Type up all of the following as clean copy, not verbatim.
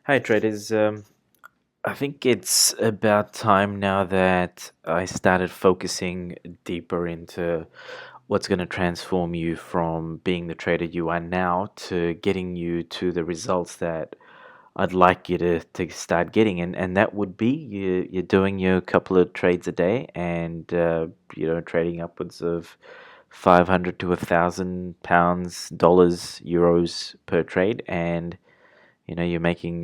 Hi, traders. I think it's about time now that I started focusing deeper into what's going to transform you from being the trader you are now to getting you to the results that I'd like you to start getting. And that would be you're doing your couple of trades a day and, trading upwards of 500 to £1,000, dollars, euros per trade. And you're making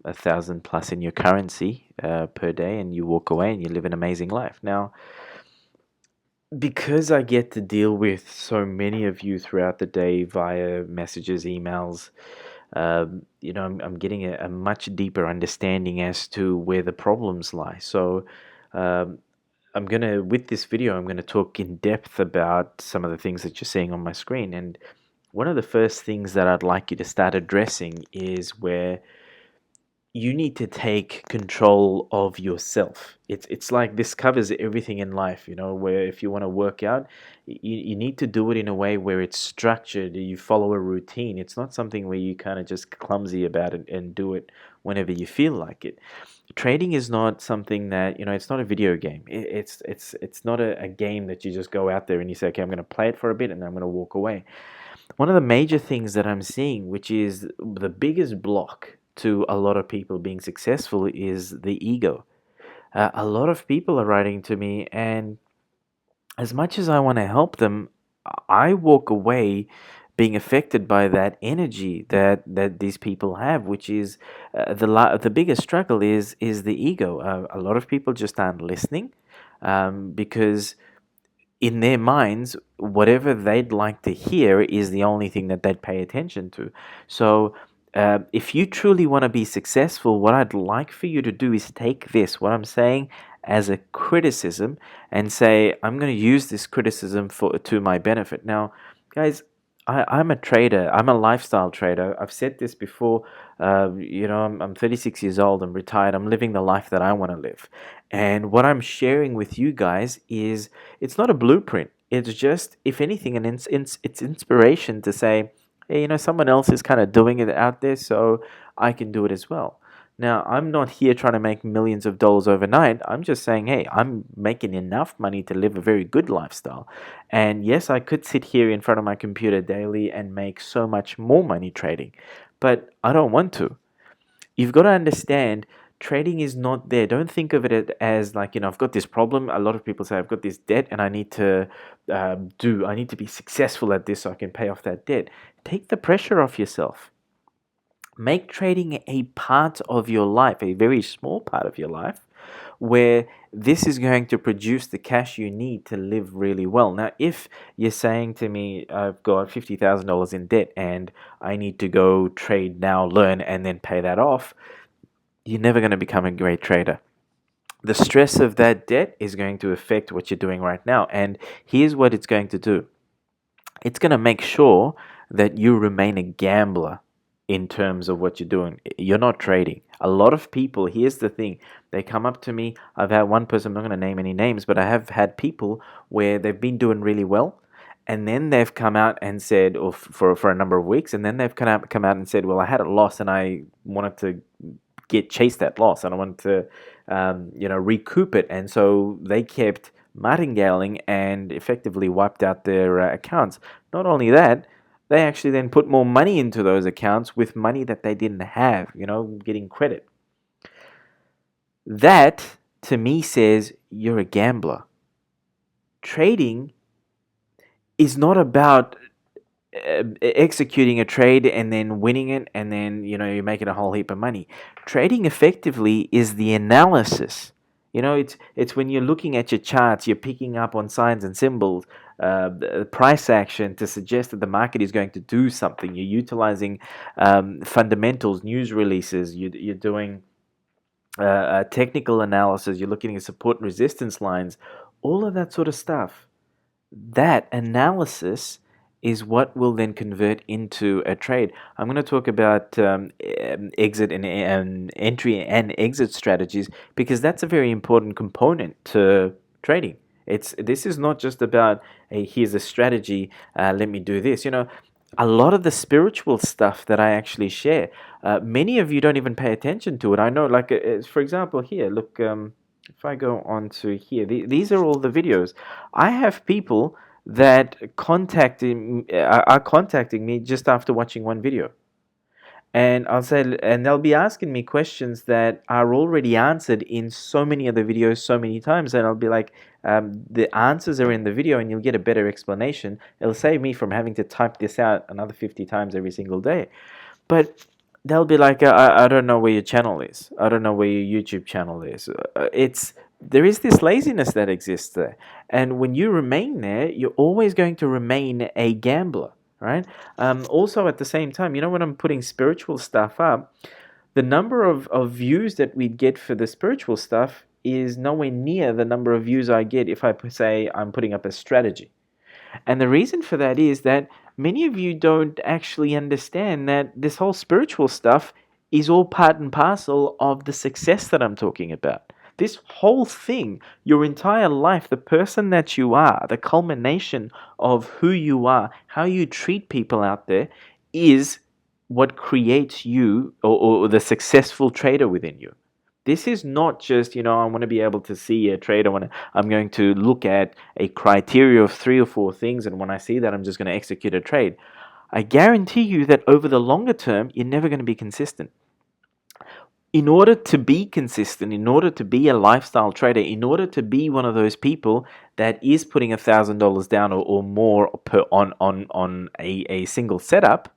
1,000 plus in your currency per day, and you walk away and you live an amazing life. Now, because I get to deal with so many of you throughout the day via messages, emails, I'm getting a much deeper understanding as to where the problems lie. So, um, with this video, I'm gonna talk in depth about some of the things that you're seeing on my screen. And one of the first things that I'd like you to start addressing is where you need to take control of yourself. It's like this covers everything in life, where if you want to work out, you need to do it in a way where it's structured, you follow a routine. It's not something where you kind of just clumsy about it and do it whenever you feel like it. Trading is not something that, it's not a video game. It's not a game that you just go out there and you say, okay, I'm going to play it for a bit and then I'm going to walk away. One of the major things that I'm seeing, which is the biggest block to a lot of people being successful, is the ego. A lot of people are writing to me, and as much as I want to help them, I walk away being affected by that energy that these people have, which is the biggest struggle is the ego. A lot of people just aren't listening because in their minds, whatever they'd like to hear is the only thing that they'd pay attention to. So, if you truly want to be successful, what I'd like for you to do is take this, what I'm saying, as a criticism and say, I'm going to use this criticism to my benefit. Now, guys, I'm a trader. I'm a lifestyle trader. I've said this before. I'm 36 years old. I'm retired. I'm living the life that I want to live. And what I'm sharing with you guys is it's not a blueprint. It's just, if anything, it's inspiration to say, hey, someone else is kind of doing it out there, so I can do it as well. Now, I'm not here trying to make millions of dollars overnight. I'm just saying, hey, I'm making enough money to live a very good lifestyle. And yes, I could sit here in front of my computer daily and make so much more money trading, but I don't want to. You've got to understand trading is not there. Don't think of it as like, I've got this problem. A lot of people say, I've got this debt and I need to I need to be successful at this so I can pay off that debt. Take the pressure off yourself. Make trading a part of your life, a very small part of your life, where this is going to produce the cash you need to live really well. Now, if you're saying to me, I've got $50,000 in debt and I need to go trade now, learn, and then pay that off, you're never going to become a great trader. The stress of that debt is going to affect what you're doing right now. And here's what it's going to do, it's going to make sure that you remain a gambler in terms of what you're doing. You're not trading. A lot of people, here's the thing, they come up to me. I've had one person, I'm not going to name any names, but I have had people where they've been doing really well. And then they've come out and said, or for a number of weeks, and then they've come out and said, well, I had a loss and I wanted to chase that loss and I wanted to, recoup it. And so they kept martingaling and effectively wiped out their accounts. Not only that, they actually then put more money into those accounts with money that they didn't have, getting credit. That, to me, says you're a gambler. Trading is not about executing a trade and then winning it and then you're making a whole heap of money. Trading effectively is the analysis. It's when you're looking at your charts, you're picking up on signs and symbols, price action to suggest that the market is going to do something. You're utilizing fundamentals, news releases. You're doing technical analysis. You're looking at support and resistance lines, all of that sort of stuff. That analysis is what will then convert into a trade. I'm going to talk about exit and entry and exit strategies because that's a very important component to trading. This is not just about, hey, here's a strategy, let me do this. a lot of the spiritual stuff that I actually share, many of you don't even pay attention to it. I know, like, for example, here, look, if I go on to here, these are all the videos. I have people that are contacting me just after watching one video. And I'll say, and they'll be asking me questions that are already answered in so many other videos so many times. And I'll be like, the answers are in the video and you'll get a better explanation. It'll save me from having to type this out another 50 times every single day. But they'll be like, I don't know where your channel is. I don't know where your YouTube channel is. There is this laziness that exists there. And when you remain there, you're always going to remain a gambler, right? Also, at the same time, when I'm putting spiritual stuff up, the number of views that we'd get for the spiritual stuff is nowhere near the number of views I get if I say I'm putting up a strategy. And the reason for that is that many of you don't actually understand that this whole spiritual stuff is all part and parcel of the success that I'm talking about. This whole thing, your entire life, the person that you are, the culmination of who you are, how you treat people out there, is what creates you, or the successful trader within you. This is not just, I want to be able to see a trade. I'm going to look at a criteria of 3 or 4 things, and when I see that, I'm just going to execute a trade. I guarantee you that over the longer term, you're never going to be consistent. In order to be consistent, in order to be a lifestyle trader, in order to be one of those people that is putting $1,000 down or more on a single setup,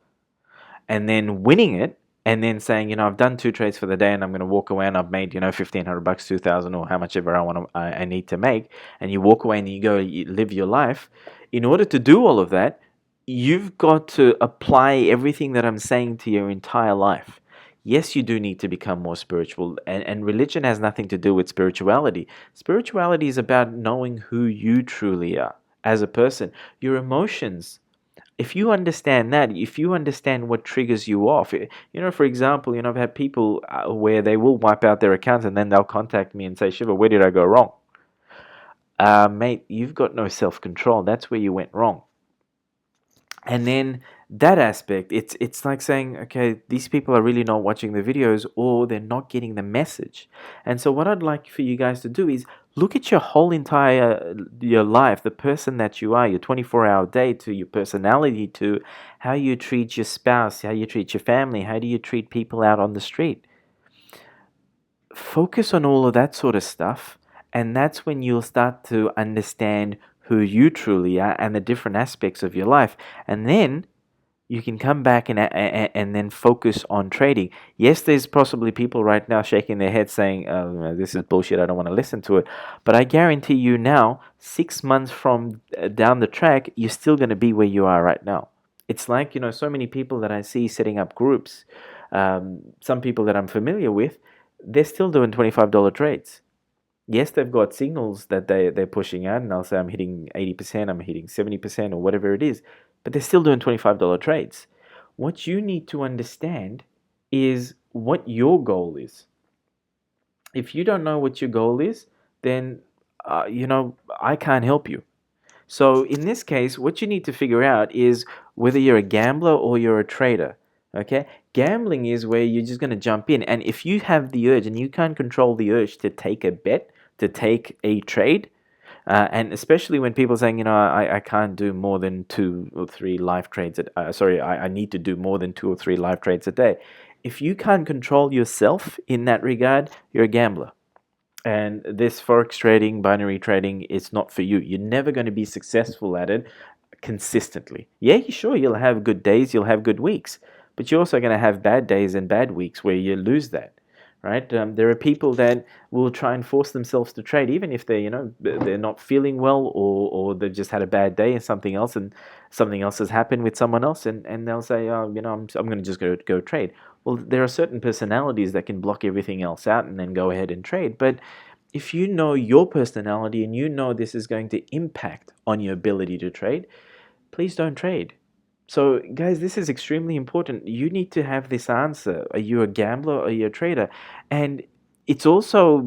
and then winning it, and then saying, I've done 2 trades for the day and I'm going to walk away and I've made, $1,500, 2,000, or how much ever I need to make, and you walk away and you live your life. In order to do all of that, you've got to apply everything that I'm saying to your entire life. Yes, you do need to become more spiritual, and religion has nothing to do with spirituality. Spirituality is about knowing who you truly are as a person, your emotions. If you understand that, if you understand what triggers you off, for example, I've had people where they will wipe out their accounts and then they'll contact me and say, Shiva, where did I go wrong? Mate, you've got no self-control. That's where you went wrong. And then that aspect, it's like saying, okay, these people are really not watching the videos, or they're not getting the message. And so what I'd like for you guys to do is look at your whole entire your life, the person that you are, your 24-hour day, to your personality, to how you treat your spouse, how you treat your family, how do you treat people out on the street. Focus on all of that sort of stuff, and that's when you'll start to understand who you truly are and the different aspects of your life. And then you can come back and then focus on trading. Yes, there's possibly people right now shaking their heads saying, oh, this is bullshit, I don't want to listen to it. But I guarantee you now, 6 months from down the track, you're still going to be where you are right now. It's like, so many people that I see setting up groups, some people that I'm familiar with, they're still doing $25 trades. Yes, they've got signals that they're pushing out, and I'll say I'm hitting 80%, I'm hitting 70%, or whatever it is, but they're still doing $25 trades. What you need to understand is what your goal is. If you don't know what your goal is, then, I can't help you. So in this case, what you need to figure out is whether you're a gambler or you're a trader. Okay? Gambling is where you're just going to jump in. And if you have the urge and you can't control the urge to take a bet, to take a trade, and especially when people are saying, I can't do more than 2 or 3 live trades. I need to do more than 2 or 3 live trades a day. If you can't control yourself in that regard, you're a gambler. And this forex trading, binary trading, is not for you. You're never going to be successful at it consistently. Yeah, sure, you'll have good days, you'll have good weeks, but you're also going to have bad days and bad weeks where you lose that, right? There are people that will try and force themselves to trade, even if they're not feeling well, or they've just had a bad day and something else has happened with someone else, and they'll say, oh, I'm going to just go trade. Well, there are certain personalities that can block everything else out and then go ahead and trade. But if you know your personality and you know this is going to impact on your ability to trade, please don't trade. So, guys, this is extremely important. You need to have this answer. Are you a gambler or are you a trader? And it's also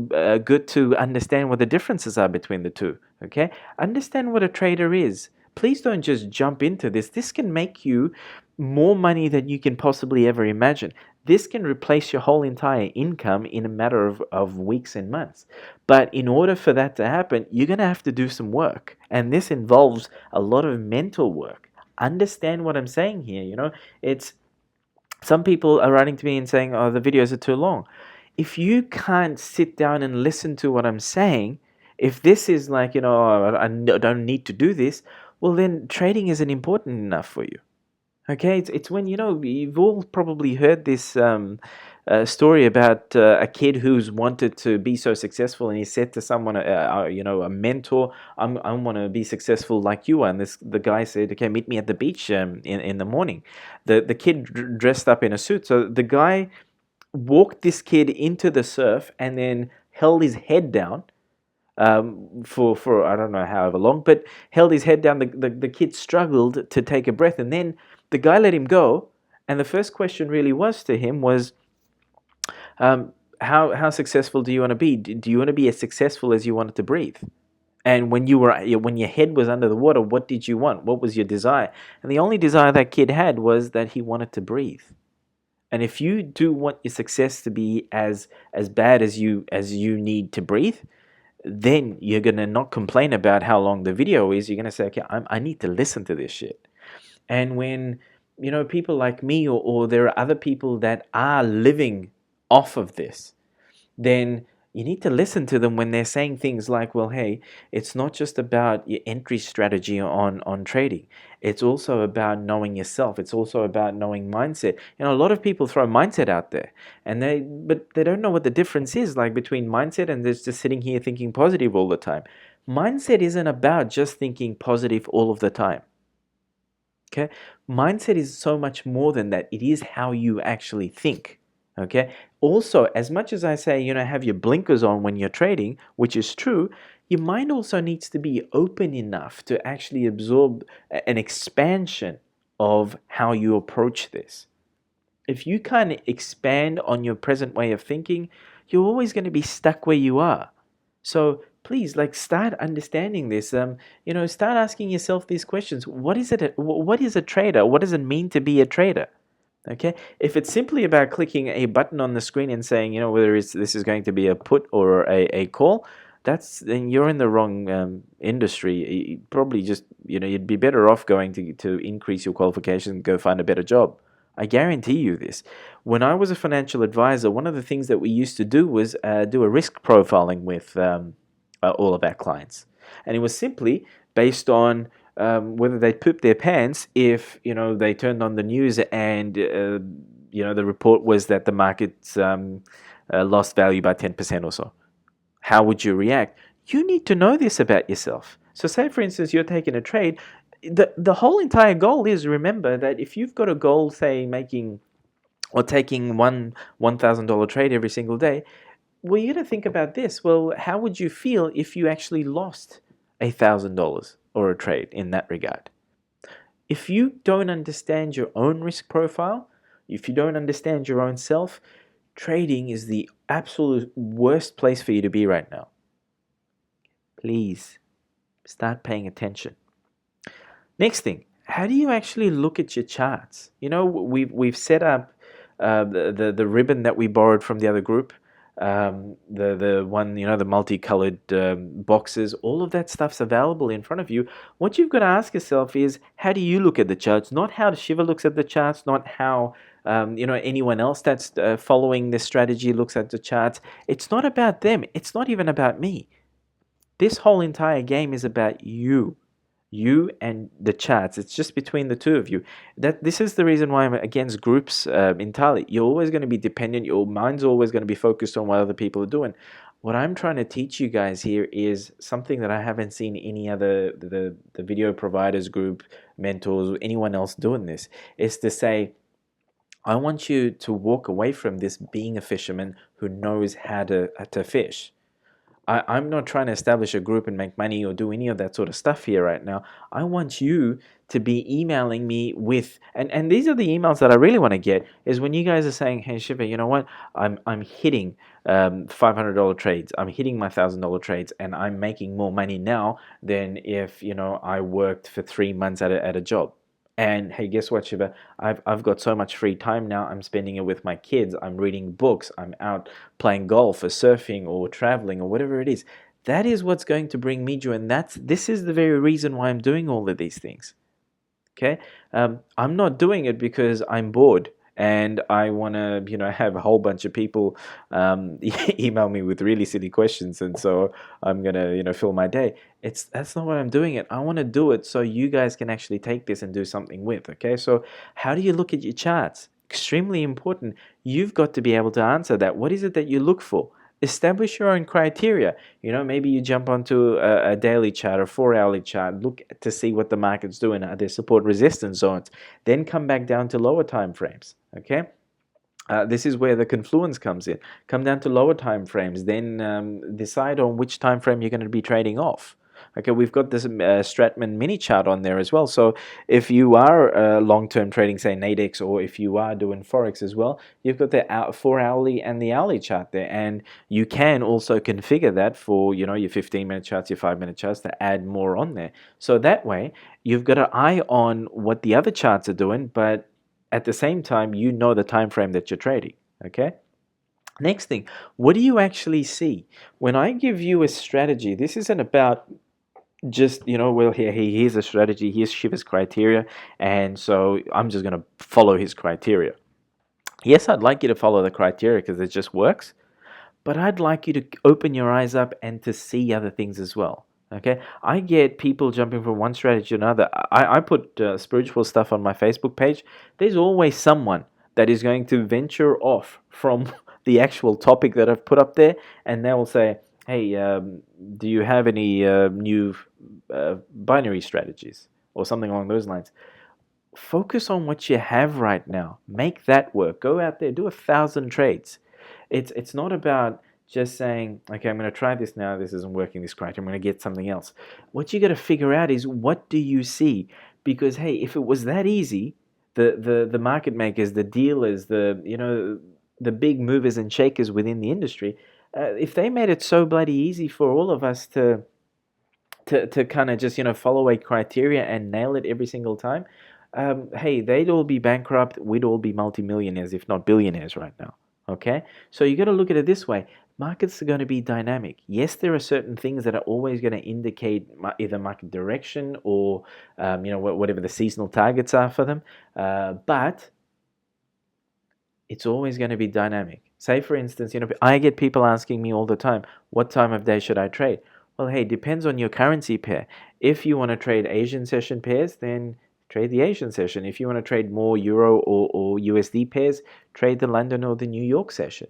good to understand what the differences are between the two. Okay? Understand what a trader is. please don't just jump into this. This can make you more money than you can possibly ever imagine. This can replace your whole entire income in a matter of weeks and months. But in order for that to happen, you're going to have to do some work. And this involves a lot of mental work. Understand what I'm saying here. It's some people are writing to me and saying, oh, the videos are too long. If you can't sit down and listen to what I'm saying, if this is like, oh, I don't need to do this, well, then trading isn't important enough for you. Okay, it's when you've all probably heard this story about a kid who's wanted to be so successful, and he said to someone, a mentor, I want to be successful like you are. And the guy said, okay, meet me at the beach in the morning. The kid dressed up in a suit, so the guy walked this kid into the surf and then held his head down for I don't know however long, but held his head down. The kid struggled to take a breath, and then the guy let him go. And the first question really was to him was, how successful do you want to be? Do you want to be as successful as you wanted to breathe? And when your head was under the water, what did you want? What was your desire? And the only desire that kid had was that he wanted to breathe. And if you do want your success to be as bad as you need to breathe, then you're gonna not complain about how long the video is. You're gonna say, okay, I need to listen to this shit. And when people like me, or there are other people that are living off of this, then you need to listen to them when they're saying things like, well, hey, it's not just about your entry strategy on trading. It's also about knowing yourself. It's also about knowing mindset. A lot of people throw mindset out there, but they don't know what the difference is like between mindset and just sitting here thinking positive all the time. Mindset isn't about just thinking positive all of the time. Okay? Mindset is so much more than that. It is how you actually think. Okay. Also, as much as I say, have your blinkers on when you're trading, which is true, your mind also needs to be open enough to actually absorb an expansion of how you approach this. If you can't expand on your present way of thinking, you're always going to be stuck where you are. So please, start understanding this. Start asking yourself these questions. What is it? What is a trader? What does it mean to be a trader? Okay, if it's simply about clicking a button on the screen and saying, whether this is going to be a put or a call, then you're in the wrong industry. You probably just, you'd be better off going to increase your qualification and go find a better job. I guarantee you this. When I was a financial advisor, one of the things that we used to do was do a risk profiling with all of our clients. And it was simply based on whether they pooped their pants if they turned on the news and the report was that the markets lost value by 10% or so. How would you react? You need to know this about yourself. So say, for instance, you're taking a trade. The whole entire goal is, remember that if you've got a goal, say making or taking one $1,000 trade every single day, well, you got to think about this. Well, how would you feel if you actually lost $1,000 or a trade in that regard? If you don't understand your own risk profile, if you don't understand your own self, trading is the absolute worst place for you to be right now. Please start paying attention. Next thing, how do you actually look at your charts? We've set up the ribbon that we borrowed from the other group. The one, the multicolored boxes, all of that stuff's available in front of you. What you've got to ask yourself is, how do you look at the charts? Not how Shiva looks at the charts, not how anyone else that's following this strategy looks at the charts. It's not about them. It's not even about me. This whole entire game is about you. You and the charts. It's just between the two of you. This is the reason why I'm against groups entirely. You're always going to be dependent. Your mind's always going to be focused on what other people are doing. What I'm trying to teach you guys here is something that I haven't seen any other the video providers group, mentors, or anyone else doing this. Is to say, I want you to walk away from this being a fisherman who knows how to fish. I'm not trying to establish a group and make money or do any of that sort of stuff here right now. I want you to be emailing me with, and these are the emails that I really want to get, is when you guys are saying, hey Shiva, you know what, I'm hitting $500 trades, I'm hitting my $1,000 trades, and I'm making more money now than if, I worked for 3 months at a job. And hey, guess what, Shiva? I've got so much free time now. I'm spending it with my kids. I'm reading books. I'm out playing golf or surfing or traveling or whatever it is. That is what's going to bring me joy. And this is the very reason why I'm doing all of these things. Okay, I'm not doing it because I'm bored and I want to, have a whole bunch of people email me with really silly questions, and so I'm gonna, fill my day. That's not what I'm doing it. I want to do it so you guys can actually take this and do something with. Okay, so how do you look at your charts? Extremely important. You've got to be able to answer that. What is it that you look for? Establish your own criteria. Maybe you jump onto a daily chart or 4 hourly chart, look to see what the market's doing. Are there support resistance zones? Then come back down to lower time frames. Okay. This is where the confluence comes in. Come down to lower time frames, then decide on which time frame you're going to be trading off. Okay, we've got this Stratman mini chart on there as well. So if you are long-term trading, say Nadex, or if you are doing Forex as well, you've got the 4 hourly and the hourly chart there. And you can also configure that for, your 15-minute charts, your 5-minute charts, to add more on there. So that way, you've got an eye on what the other charts are doing, but at the same time, you know the time frame that you're trading. Okay. Next thing, what do you actually see? When I give you a strategy, this isn't about just, well, here's a strategy, here's Shiva's criteria, and so I'm just going to follow his criteria. Yes, I'd like you to follow the criteria because it just works, but I'd like you to open your eyes up and to see other things as well. Okay, I get people jumping from one strategy to another. I put spiritual stuff on my Facebook page. There's always someone that is going to venture off from the actual topic that I've put up there, and they will say, hey, do you have any new binary strategies or something along those lines? Focus on what you have right now. Make that work. Go out there, do 1,000 trades. It's not about just saying, okay, I'm going to try this now. This isn't working, this criteria. I'm going to get something else. What you got to figure out is, what do you see? Because hey, if it was that easy, the market makers, the dealers, the big movers and shakers within the industry, if they made it so bloody easy for all of us to kind of just follow a criteria and nail it every single time, hey, they'd all be bankrupt. We'd all be multimillionaires, if not billionaires, right now. Okay, so you got to look at it this way. Markets are going to be dynamic. Yes, there are certain things that are always going to indicate either market direction or whatever the seasonal targets are for them, but it's always going to be dynamic. Say, for instance, I get people asking me all the time, what time of day should I trade? Well, hey, depends on your currency pair. If you want to trade Asian session pairs, then trade the Asian session. If you want to trade more Euro or USD pairs, trade the London or the New York session.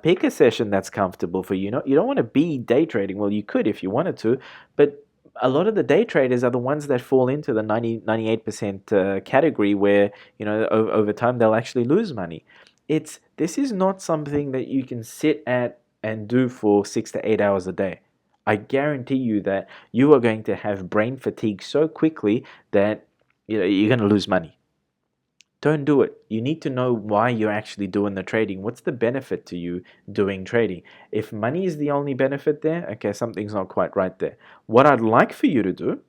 Pick a session that's comfortable for you. You don't want to be day trading. Well, you could if you wanted to, but a lot of the day traders are the ones that fall into the 98% category where, over time they'll actually lose money. This is not something that you can sit at and do for 6 to 8 hours a day. I guarantee you that you are going to have brain fatigue so quickly that you're going to lose money. Don't do it. You need to know why you're actually doing the trading. What's the benefit to you doing trading? If money is the only benefit there, okay, something's not quite right there. What I'd like for you to do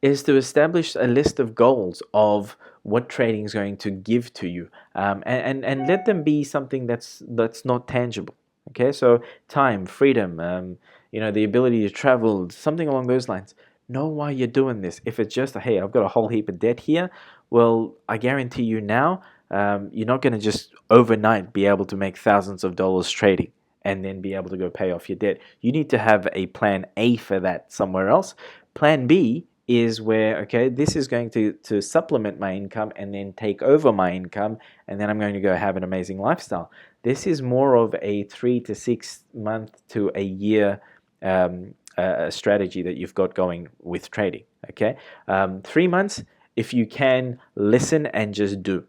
is to establish a list of goals of what trading is going to give to you, and let them be something that's not tangible. Okay, so time, freedom, the ability to travel, something along those lines. Know why you're doing this. If it's just, hey, I've got a whole heap of debt here, well, I guarantee you now, you're not going to just overnight be able to make thousands of dollars trading and then be able to go pay off your debt. You need to have a plan A for that somewhere else. Plan B is where, okay, this is going to supplement my income and then take over my income, and then I'm going to go have an amazing lifestyle. This is more of a 3 to 6 month to a year strategy that you've got going with trading. Okay, 3 months if you can listen and just do.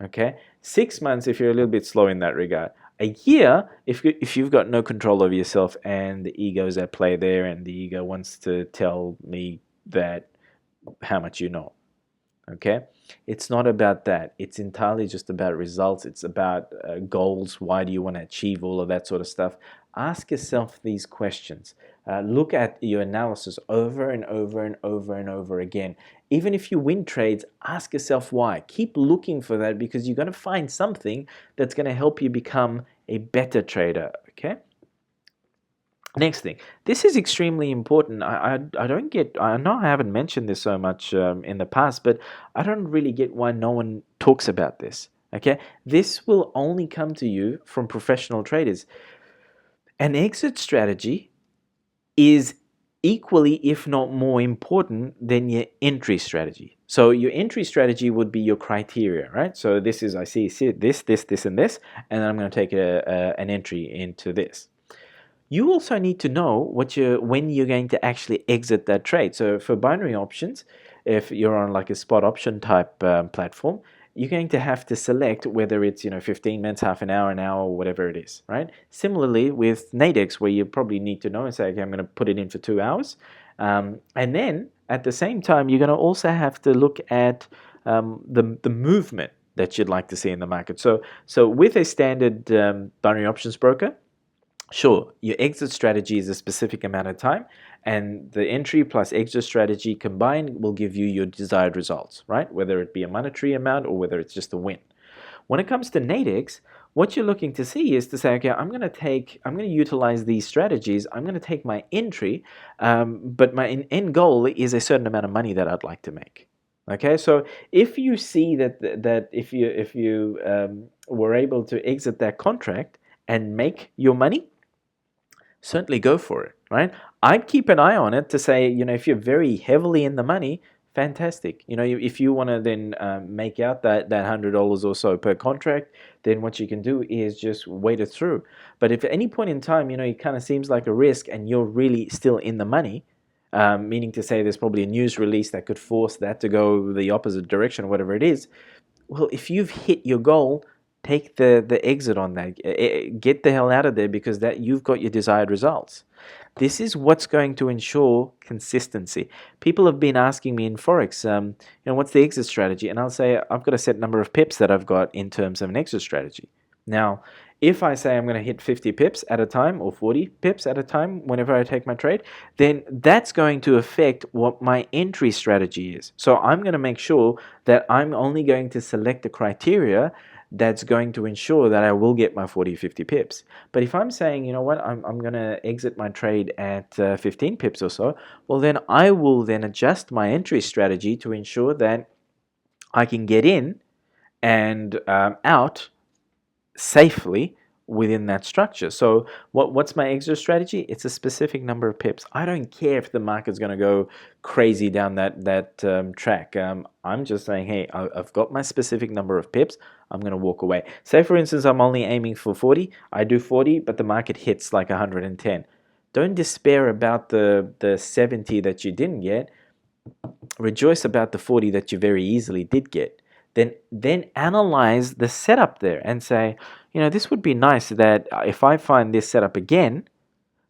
Okay, 6 months if you're a little bit slow in that regard. A year, if you've got no control over yourself and the ego's at play there, and the ego wants to tell me that how much you know. Okay, it's not about that. It's entirely just about results. It's about goals. Why do you want to achieve all of that sort of stuff? Ask yourself these questions. Look at your analysis over and over and over and over again. Even if you win trades, ask yourself why. Keep looking for that, because you're going to find something that's going to help you become a better trader. Okay. Next thing, this is extremely important. I don't get, I know I haven't mentioned this so much in the past, but I don't really get why no one talks about this. Okay, this will only come to you from professional traders. An exit strategy is equally, if not more important than your entry strategy. So your entry strategy would be your criteria, right? So this is, I see this, and this, and then I'm going to take an entry into this. You also need to know when you're going to actually exit that trade. So for binary options, if you're on like a spot option type platform, you're going to have to select whether it's 15 minutes, half an hour, whatever it is, right? Similarly with Nadex, where you probably need to know and say, okay, I'm going to put it in for 2 hours, and then at the same time, you're going to also have to look at the movement that you'd like to see in the market. So with a standard binary options broker, sure, your exit strategy is a specific amount of time, and the entry plus exit strategy combined will give you your desired results, right? Whether it be a monetary amount or whether it's just a win. When it comes to Nadex, what you're looking to see is to say, okay, I'm going to utilize these strategies. I'm going to take my entry, but my end goal is a certain amount of money that I'd like to make. Okay, so if you see that if you were able to exit that contract and make your money, certainly go for it, right? I'd keep an eye on it to say, if you're very heavily in the money, fantastic. If you want to then make out that $100 or so per contract, then what you can do is just wait it through. But if at any point in time, it kind of seems like a risk and you're really still in the money, meaning to say there's probably a news release that could force that to go the opposite direction, whatever it is, well, if you've hit your goal, take the exit on that. Get the hell out of there, because that you've got your desired results. This is what's going to ensure consistency. People have been asking me in Forex, what's the exit strategy? And I'll say, I've got a set number of pips that I've got in terms of an exit strategy. Now, if I say I'm going to hit 50 pips at a time or 40 pips at a time whenever I take my trade, then that's going to affect what my entry strategy is. So I'm going to make sure that I'm only going to select the criteria that's going to ensure that I will get my 40, 50 pips. But if I'm saying, you know what, I'm going to exit my trade at 15 pips or so, well, then I will then adjust my entry strategy to ensure that I can get in and out safely within that structure. So what's my exit strategy? It's a specific number of pips. I don't care if the market's going to go crazy down that track. I'm just saying, hey, I've got my specific number of pips. I'm going to walk away. Say, for instance, I'm only aiming for 40. I do 40, but the market hits like 110. Don't despair about the 70 that you didn't get. Rejoice about the 40 that you very easily did get. Then analyze the setup there and say, this would be nice that if I find this setup again,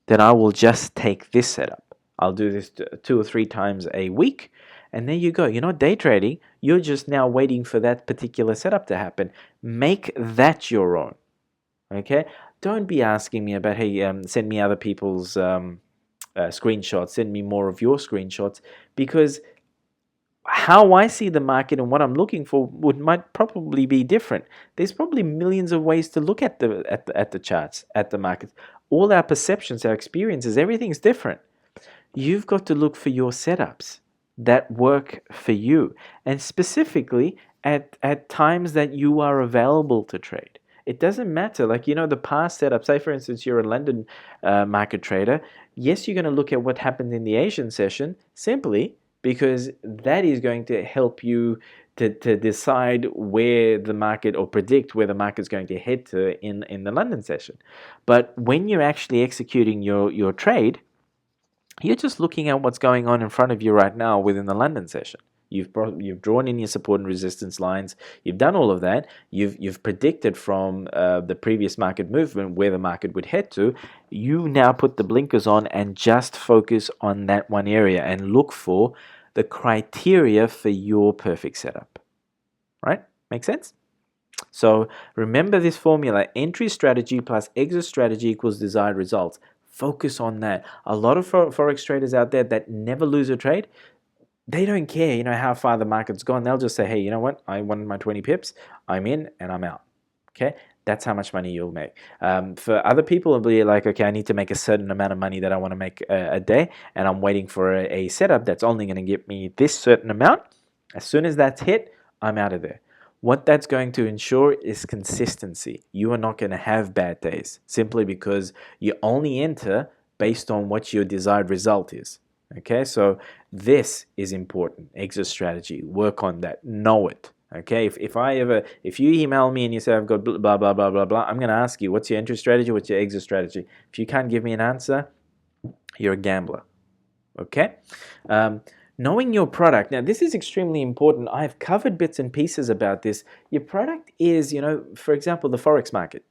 then I will just take this setup. I'll do this 2 or 3 times a week, and there you go. You're not day trading. You're just now waiting for that particular setup to happen. Make that your own. Okay? Don't be asking me about, hey, send me other people's screenshots. Send me more of your screenshots, because how I see the market and what I'm looking for might probably be different. There's probably millions of ways to look at the charts, at the markets. All our perceptions, our experiences, everything's different. You've got to look for your setups that work for you, and specifically at times that you are available to trade. It doesn't matter, like, the past setup. Say, for instance, you're a London market trader. Yes, you're going to look at what happened in the Asian session, simply because that is going to help you to decide where the market, or predict where the market's going to head to in the London session. But when you're actually executing your trade, you're just looking at what's going on in front of you right now within the London session. You've drawn in your support and resistance lines. You've done all of that. You've predicted from the previous market movement where the market would head to. You now put the blinkers on and just focus on that one area and look for the criteria for your perfect setup. Right? Make sense? So remember this formula: entry strategy plus exit strategy equals desired results. Focus on that. A lot of forex traders out there that never lose a trade, they don't care, how far the market's gone. They'll just say, hey, you know what? I wanted my 20 pips. I'm in and I'm out. Okay? That's how much money you'll make. For other people, it'll be like, okay, I need to make a certain amount of money that I want to make a day, and I'm waiting for a setup that's only going to get me this certain amount. As soon as that's hit, I'm out of there. What that's going to ensure is consistency. You are not going to have bad days simply because you only enter based on what your desired result is. Okay, so this is important. Exit strategy. Work on that. Know it. Okay, if you email me and you say I've got blah blah blah blah blah, I'm going to ask you, what's your entry strategy? What's your exit strategy? If you can't give me an answer, you're a gambler. Okay. Knowing your product. Now, this is extremely important. I've covered bits and pieces about this. Your product is, for example, the Forex market.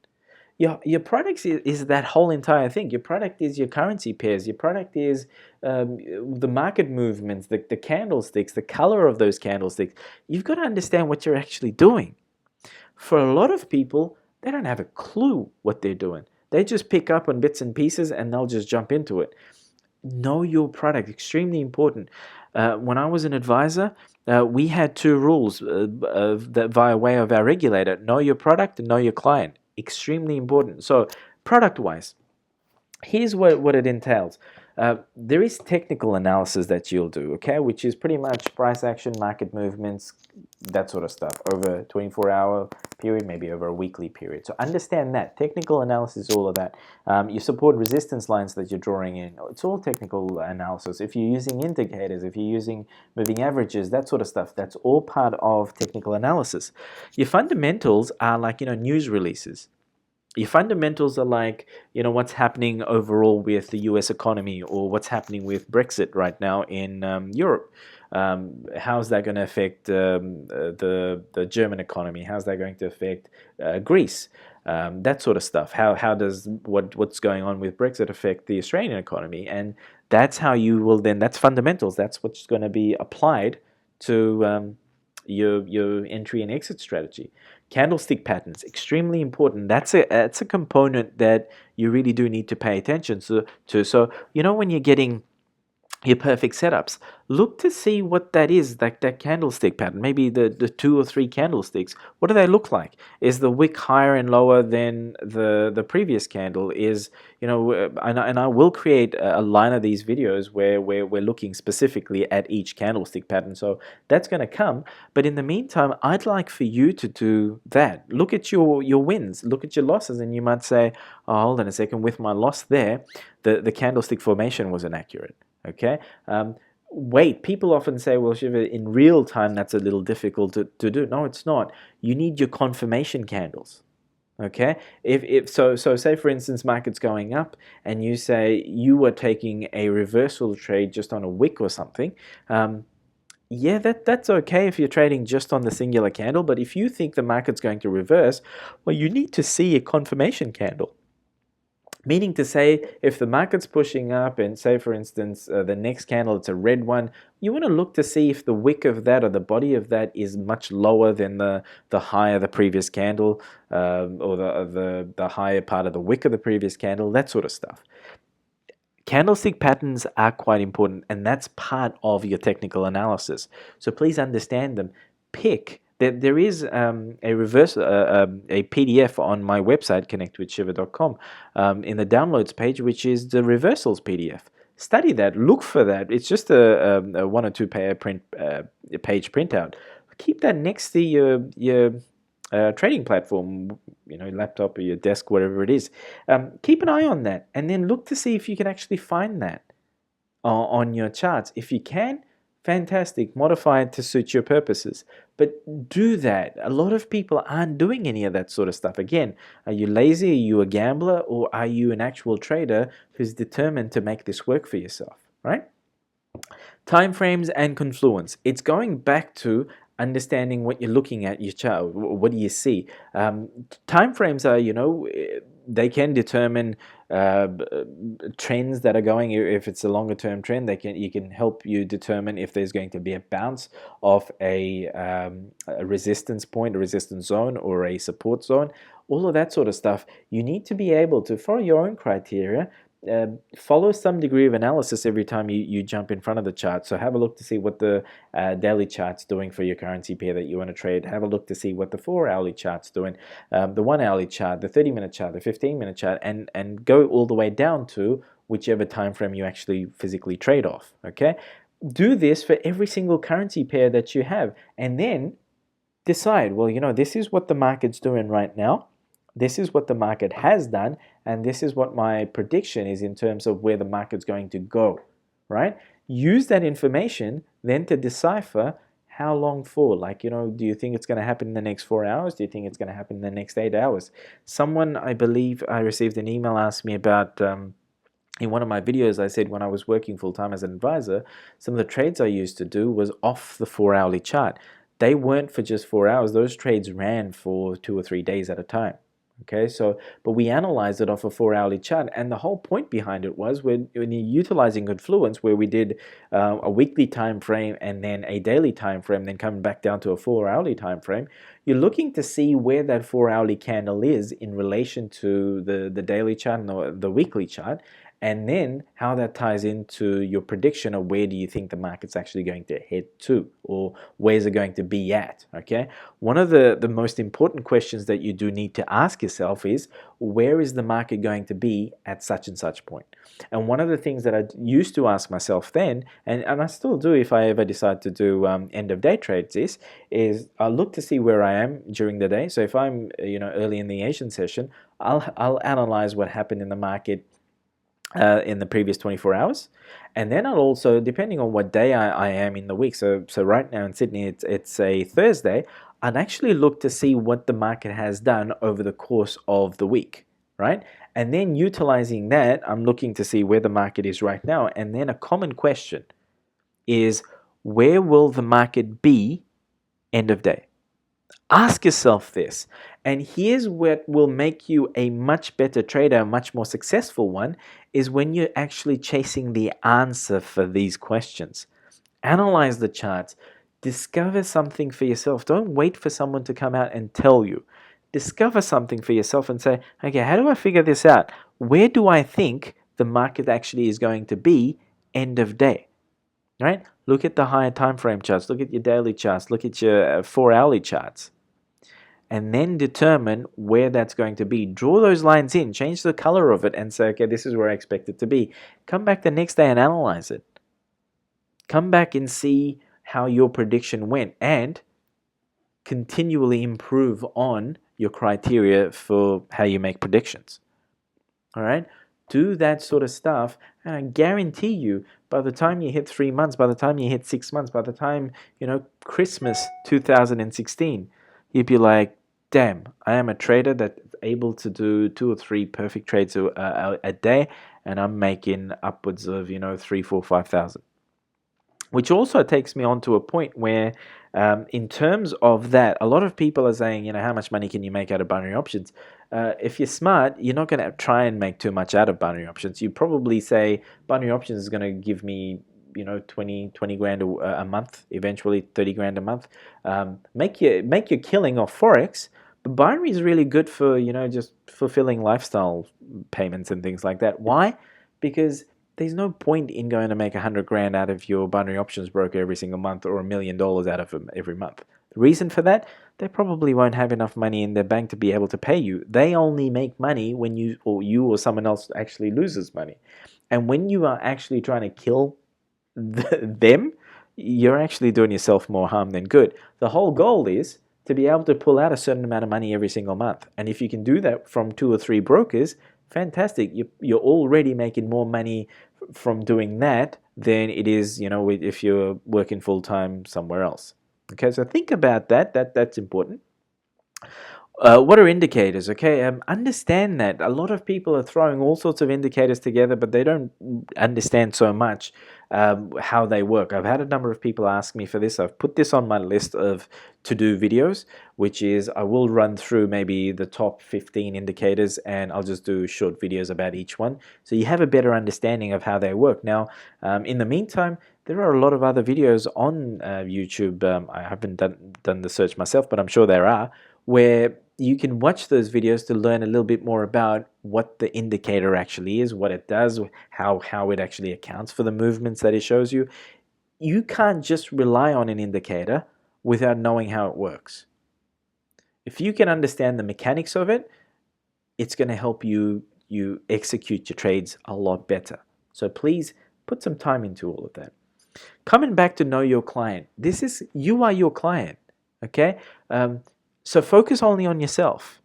Your product is that whole entire thing. Your product is your currency pairs. Your product is the market movements, the candlesticks, the color of those candlesticks. You've got to understand what you're actually doing. For a lot of people, they don't have a clue what they're doing. They just pick up on bits and pieces and they'll just jump into it. Know your product. Extremely important. When I was an advisor, we had two rules that via way of our regulator: know your product and know your client. Extremely important. So product-wise, here's what it entails. There is technical analysis that you'll do, okay, which is pretty much price action, market movements, that sort of stuff over a 24-hour period, maybe over a weekly period. So understand that. Technical analysis, all of that. Your support resistance lines that you're drawing in, it's all technical analysis. If you're using indicators, if you're using moving averages, that sort of stuff, that's all part of technical analysis. Your fundamentals are like, news releases. Your fundamentals are like, what's happening overall with the US economy, or what's happening with Brexit right now in Europe. How's that going to affect the German economy? How's that going to affect Greece? That sort of stuff. How does what's going on with Brexit affect the Australian economy? And that's how you will then, that's fundamentals. That's what's going to be applied to your entry and exit strategy. Candlestick patterns, extremely important. That's a component that you really do need to pay attention to. So when you're getting your perfect setups, look to see what that is, like that candlestick pattern, maybe the 2 or 3 candlesticks. What do they look like? Is the wick higher and lower than the previous candle? Is, and I will create a line of these videos where we're looking specifically at each candlestick pattern. So that's going to come. But in the meantime, I'd like for you to do that. Look at your wins, look at your losses, and you might say, oh, hold on a second, with my loss there, the candlestick formation wasn't accurate. Okay. Wait, people often say, well, Shiva, in real time, that's a little difficult to do. No, it's not. You need your confirmation candles. Okay. So say, for instance, market's going up and you say you were taking a reversal trade just on a wick or something. Yeah, that's okay if you're trading just on the singular candle. But if you think the market's going to reverse, well, you need to see a confirmation candle. Meaning to say, if the market's pushing up and say, for instance, the next candle, it's a red one, you want to look to see if the wick of that or the body of that is much lower than the high of the previous candle, or the higher part of the wick of the previous candle, that sort of stuff. Candlestick patterns are quite important, and that's part of your technical analysis. So please understand them. There is a PDF on my website, connectwithshiva.com, in the downloads page, which is the reversals PDF. Study that. Look for that. It's just a 1 or 2 page printout. Keep that next to your trading platform, laptop or your desk, whatever it is. Keep an eye on that, and then look to see if you can actually find that on your charts. If you can, fantastic. Modify it to suit your purposes. But do that. A lot of people aren't doing any of that sort of stuff. Again, are you lazy? Are you a gambler? Or are you an actual trader who's determined to make this work for yourself, right? Timeframes and confluence. It's going back to understanding what you're looking at your chart. What do you see? Timeframes are, they can determine trends that are going. If it's a longer term trend, you can help you determine if there's going to be a bounce off a resistance point, a resistance zone, or a support zone. All of that sort of stuff. You need to be able to follow your own criteria, follow some degree of analysis every time you jump in front of the chart. So have a look to see what the daily chart's doing for your currency pair that you want to trade. Have a look to see what the 4-hourly chart's doing, the 1-hourly chart, the 30-minute chart, the 15-minute chart, and go all the way down to whichever time frame you actually physically trade off. Okay, do this for every single currency pair that you have, and then decide, well, this is what the market's doing right now. This is what the market has done, and this is what my prediction is in terms of where the market's going to go, right? Use that information then to decipher how long for. Like, do you think it's going to happen in the next 4 hours? Do you think it's going to happen in the next 8 hours? Someone, I believe I received an email, asked me about, in one of my videos, I said when I was working full-time as an advisor, some of the trades I used to do was off the 4-hourly chart. They weren't for just 4 hours. Those trades ran for 2 or 3 days at a time. Okay, but we analyzed it off a 4-hourly chart, and the whole point behind it was when you're utilizing confluence, where we did a weekly time frame and then a daily time frame, then coming back down to a 4-hourly time frame, you're looking to see where that 4-hourly candle is in relation to the daily chart and the weekly chart, and then how that ties into your prediction of where do you think the market's actually going to head to, or where's it going to be at. Okay, one of the most important questions that you do need to ask yourself is, where is the market going to be at such and such point? And one of the things that I used to ask myself then, and I still do if I ever decide to do end of day trades, is I'll look to see where I am during the day. So if I'm early in the Asian session, I'll analyze what happened in the market in the previous 24 hours, and then I'll also, depending on what day I am in the week, so right now in Sydney it's a Thursday, I'd actually look to see what the market has done over the course of the week, right? And then utilizing that, I'm looking to see where the market is right now, and then a common question is, where will the market be end of day? Ask yourself this, and here's what will make you a much better trader, a much more successful one, is when you're actually chasing the answer for these questions. Analyze the charts, discover something for yourself. Don't wait for someone to come out and tell you. Discover something for yourself and say, okay, how do I figure this out? Where do I think the market actually is going to be end of day? Right? Look at the higher time frame charts, look at your daily charts, look at your 4-hourly charts, and then determine where that's going to be. Draw those lines in, change the color of it, and say, okay, this is where I expect it to be. Come back the next day and analyze it. Come back and see how your prediction went, and continually improve on your criteria for how you make predictions. All right? Do that sort of stuff, and I guarantee you, by the time you hit 3 months, by the time you hit 6 months, by the time, Christmas 2016, you'd be like, damn, I am a trader that's able to do 2 or 3 perfect trades a day, and I'm making upwards of 3, 4, 5,000. Which also takes me on to a point where, in terms of that, a lot of people are saying, how much money can you make out of binary options? If you're smart, you're not going to try and make too much out of binary options. You probably say binary options is going to give me 20 grand a month, eventually 30 grand a month. Make your killing off forex, but binary is really good for just fulfilling lifestyle payments and things like that. Why? Because there's no point in going to make 100 grand out of your binary options broker every single month, or $1 million out of them every month. The reason for that, they probably won't have enough money in their bank to be able to pay you. They only make money when you or someone else actually loses money. And when you are actually trying to kill them, you're actually doing yourself more harm than good. The whole goal is to be able to pull out a certain amount of money every single month. And if you can do that from 2 or 3 brokers, fantastic. You're already making more money from doing that than it is, if you're working full-time somewhere else. Okay, so think about that. That's important. What are indicators? Okay, understand that a lot of people are throwing all sorts of indicators together, but they don't understand so much how they work. I've had a number of people ask me for this. I've put this on my list of to-do videos, which is I will run through maybe the top 15 indicators, and I'll just do short videos about each one, so you have a better understanding of how they work. Now, in the meantime, there are a lot of other videos on YouTube. I haven't done the search myself, but I'm sure there are, where you can watch those videos to learn a little bit more about what the indicator actually is, what it does, how it actually accounts for the movements that it shows you. You can't just rely on an indicator without knowing how it works. If you can understand the mechanics of it, it's going to help you execute your trades a lot better. So please put some time into all of that. Coming back to know your client. You are your client, okay? So focus only on yourself.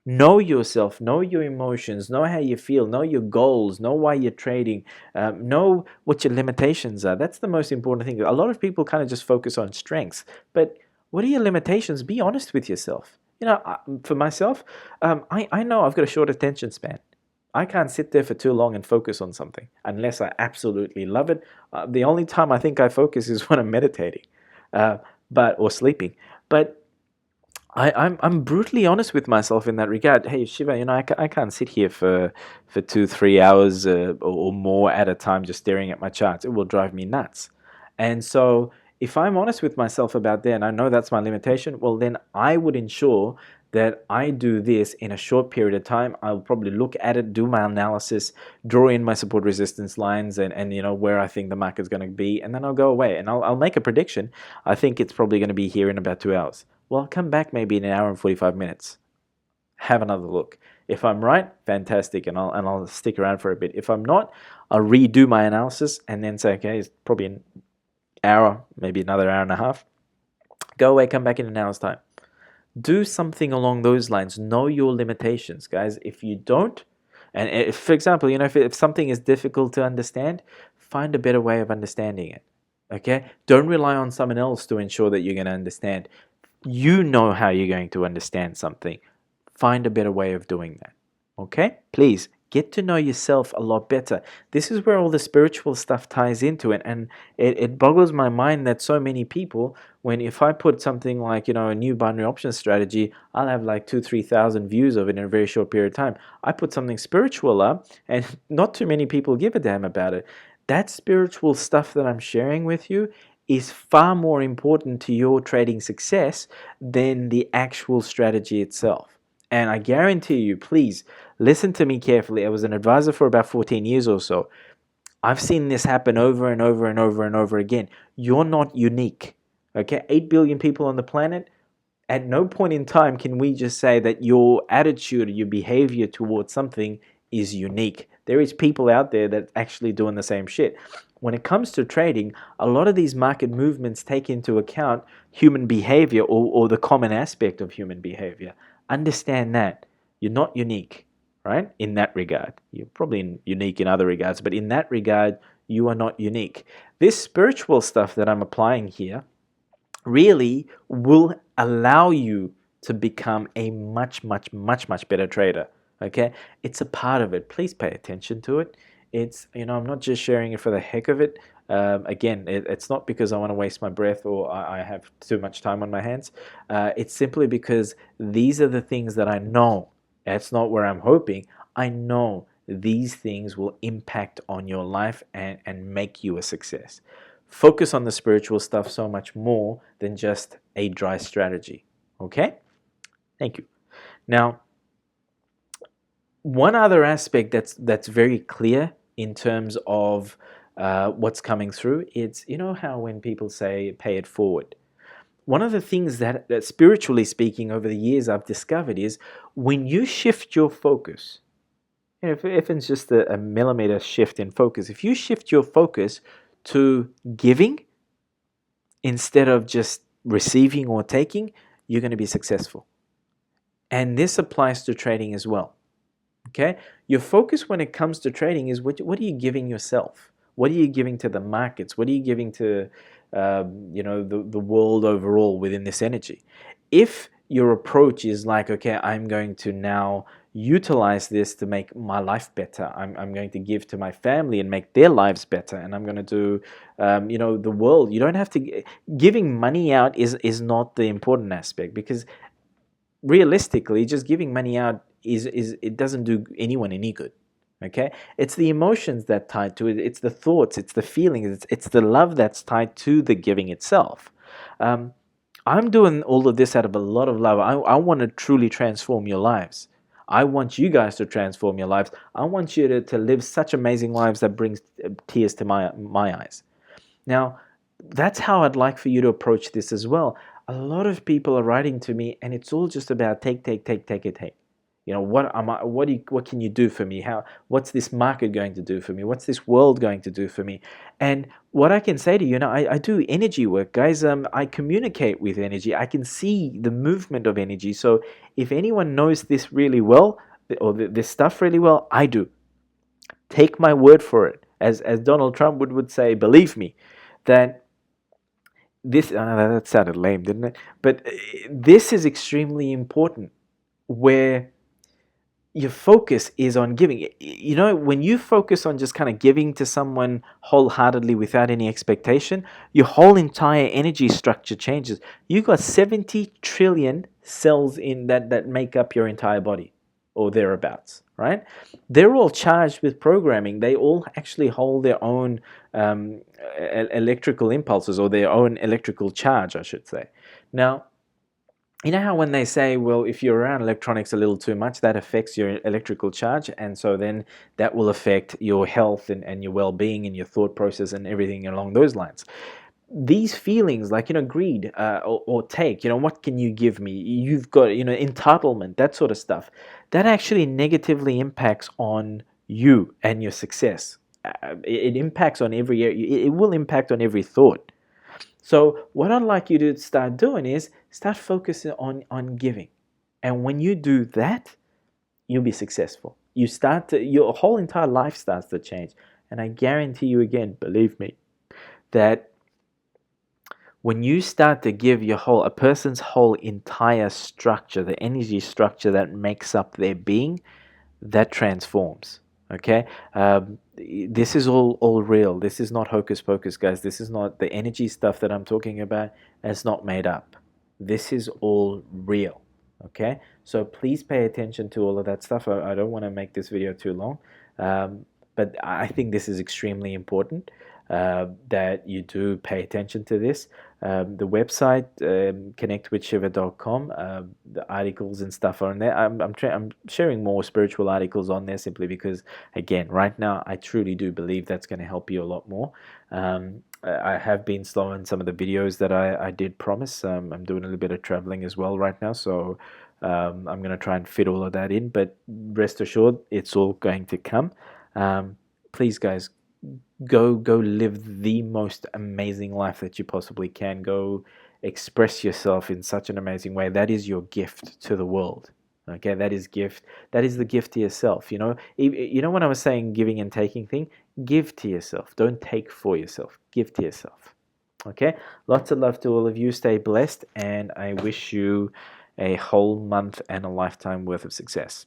Know yourself, know your emotions, know how you feel, know your goals, know why you're trading, know what your limitations are. That's the most important thing. A lot of people kind of just focus on strengths, but what are your limitations? Be honest with yourself. For myself, I know I've got a short attention span. I can't sit there for too long and focus on something unless I absolutely love it. The only time I think I focus is when I'm meditating, or sleeping. But I'm brutally honest with myself in that regard. Hey, Shiva, I can't sit here for 2-3 hours or more at a time just staring at my charts. It will drive me nuts. And so if I'm honest with myself about that and I know that's my limitation, well, then I would ensure that I do this in a short period of time. I'll probably look at it, do my analysis, draw in my support resistance lines and where I think the market's going to be, and then I'll go away and I'll make a prediction. I think it's probably going to be here in about 2 hours. Well, I'll come back maybe in an hour and 45 minutes. Have another look. If I'm right, fantastic, and I'll stick around for a bit. If I'm not, I'll redo my analysis and then say, okay, it's probably an hour, maybe another hour and a half. Go away, come back in an hour's time. Do something along those lines. Know your limitations, guys. If you don't, and if, for example, if something is difficult to understand, find a better way of understanding it. Okay? Don't rely on someone else to ensure that you're going to understand. You know how you're going to understand something. Find a better way of doing that. Okay? Please get to know yourself a lot better. This is where all the spiritual stuff ties into it. And it boggles my mind that so many people, if I put something like, a new binary options strategy, I'll have like 2,000-3,000 views of it in a very short period of time. I put something spiritual up and not too many people give a damn about it. That spiritual stuff that I'm sharing with you is far more important to your trading success than the actual strategy itself. And I guarantee you, please listen to me carefully. I was an advisor for about 14 years or so. I've seen this happen over and over and over and over again. You're not unique. Okay? 8 billion people on the planet. At no point in time can we just say that your attitude or your behavior towards something is unique. There is people out there that actually doing the same shit. When it comes to trading, a lot of these market movements take into account human behavior or the common aspect of human behavior. Understand that. You're not unique, right? In that regard. You're probably unique in other regards, but in that regard, you are not unique. This spiritual stuff that I'm applying here really will allow you to become a much, much, much, much better trader. Okay? It's a part of it. Please pay attention to it. I'm not just sharing it for the heck of it. Again, it's not because I want to waste my breath or I have too much time on my hands. It's simply because these are the things that I know. That's not where I'm hoping. I know these things will impact on your life and make you a success. Focus on the spiritual stuff so much more than just a dry strategy. Okay? Thank you. Now, one other aspect that's very clear in terms of what's coming through, it's, how when people say pay it forward. One of the things that spiritually speaking over the years I've discovered is when you shift your focus, if it's just a millimeter shift in focus, if you shift your focus to giving instead of just receiving or taking, you're going to be successful. And this applies to trading as well. Okay? Your focus when it comes to trading is what are you giving yourself? What are you giving to the markets? What are you giving to the world overall within this energy? If your approach is like, okay, I'm going to now utilize this to make my life better. I'm going to give to my family and make their lives better. And I'm going to do, the world. You don't have to, giving money out is not the important aspect, because realistically, just giving money out is it doesn't do anyone any good. Okay, it's the emotions that tied to it. It's the thoughts. It's the feelings. It's the love that's tied to the giving itself. Um, I'm doing all of this out of a lot of love. I want to truly transform your lives. I want you guys to transform your lives. I want you to live such amazing lives that brings tears to my eyes. Now, that's how I'd like for you to approach this as well. A lot of people are writing to me, and it's all just about take, take, take, take, it, take. What am I? What can you do for me? What's this market going to do for me? What's this world going to do for me? And what I can say to you, I do energy work, guys. I communicate with energy. I can see the movement of energy. So if anyone knows this really well, or this stuff really well, I do. Take my word for it. As Donald Trump would say, believe me, that this, that sounded lame, didn't it? But this is extremely important, where your focus is on giving. When you focus on just kind of giving to someone wholeheartedly without any expectation, your whole entire energy structure changes. You got 70 trillion cells in that make up your entire body, or thereabouts, right? They're all charged with programming. They all actually hold their own electrical impulses, or their own electrical charge, I should say. Now, you know how when they say, well, if you're around electronics a little too much, that affects your electrical charge, and so then that will affect your health and your well-being and your thought process and everything along those lines. These feelings like, greed, or take, what can you give me? You've got, entitlement, that sort of stuff. That actually negatively impacts on you and your success. It impacts on it will impact on every thought. So what I'd like you to start doing is start focusing on giving. And when you do that, you'll be successful. Your whole entire life starts to change. And I guarantee you, again, believe me, that when you start to give a person's whole entire structure, the energy structure that makes up their being, that transforms. Okay, this is all real. This is not hocus pocus, guys. This is not the energy stuff that I'm talking about. It's not made up. This is all real. Okay, so please pay attention to all of that stuff. I don't want to make this video too long, but I think this is extremely important, that you do pay attention to this. The website, connectwithshiva.com, the articles and stuff are on there. I'm sharing more spiritual articles on there, simply because, again, right now I truly do believe that's going to help you a lot more. I have been slow in some of the videos that I did promise. I'm doing a little bit of traveling as well right now, so I'm going to try and fit all of that in, but rest assured, it's all going to come. Please, guys, go live the most amazing life that you possibly can. Go express yourself in such an amazing way. That is your gift to the world. Okay, that is the gift to yourself. When I was saying giving and taking thing, give to yourself. Don't take for yourself. Give to yourself. Okay, lots of love to all of you. Stay blessed, and I wish you a whole month and a lifetime worth of success.